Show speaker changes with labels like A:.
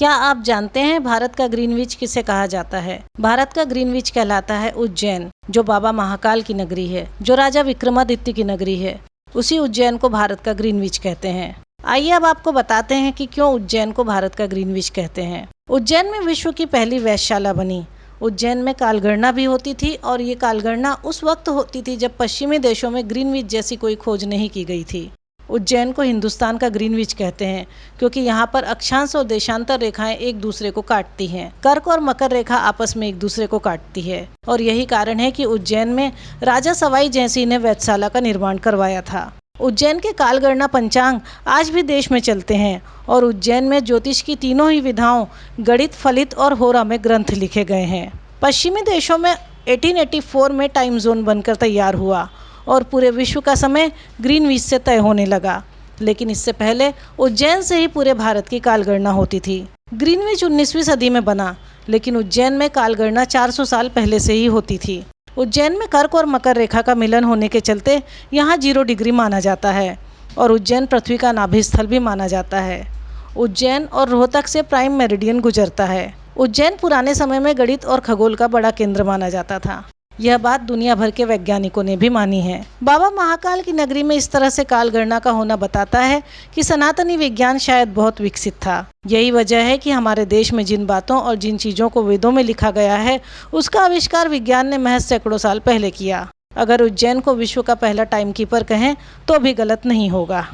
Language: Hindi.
A: क्या आप जानते हैं भारत का ग्रीनविच किसे कहा जाता है? भारत का ग्रीनविच कहलाता है उज्जैन, जो बाबा महाकाल की नगरी है, जो राजा विक्रमादित्य की नगरी है। उसी उज्जैन को भारत का ग्रीनविच कहते हैं। आइए अब आपको बताते हैं कि क्यों उज्जैन को भारत का ग्रीनविच कहते हैं। उज्जैन में विश्व की पहली वेधशाला बनी। उज्जैन में कालगणना भी होती थी और ये कालगणना उस वक्त होती थी जब पश्चिमी देशों में ग्रीनविच जैसी कोई खोज नहीं की गई थी। उज्जैन को हिंदुस्तान का ग्रीनविच कहते हैं क्योंकि यहाँ पर अक्षांश और देशांतर रेखाएं एक दूसरे को काटती हैं। कर्क और मकर रेखा आपस में एक दूसरे को काटती है और यही कारण है कि उज्जैन में राजा सवाई जयसिंह ने वेधशाला का निर्माण करवाया था। उज्जैन के कालगणना पंचांग आज भी देश में चलते हैं और उज्जैन में ज्योतिष की तीनों ही विधाओं गणित, फलित और होरा में ग्रंथ लिखे गए हैं। पश्चिमी देशों में 1884 में टाइम जोन बनकर तैयार हुआ और पूरे विश्व का समय ग्रीनविच से तय होने लगा, लेकिन इससे पहले उज्जैन से ही पूरे भारत की कालगणना होती थी। ग्रीनविच 19वीं सदी में बना, लेकिन उज्जैन में कालगणना 400 साल पहले से ही होती थी। उज्जैन में कर्क और मकर रेखा का मिलन होने के चलते यहाँ 0 डिग्री माना जाता है और उज्जैन पृथ्वी का नाभि स्थल भी माना जाता है। उज्जैन और रोहतक से प्राइम मेरिडियन गुजरता है। उज्जैन पुराने समय में गणित और खगोल का बड़ा केंद्र माना जाता था। यह बात दुनिया भर के वैज्ञानिकों ने भी मानी है। बाबा महाकाल की नगरी में इस तरह से कालगणना का होना बताता है कि सनातनी विज्ञान शायद बहुत विकसित था। यही वजह है कि हमारे देश में जिन बातों और जिन चीज़ों को वेदों में लिखा गया है, उसका आविष्कार विज्ञान ने महज सैकड़ों साल पहले किया। अगर उज्जैन को विश्व का पहला टाइम कीपर कहें तो भी गलत नहीं होगा।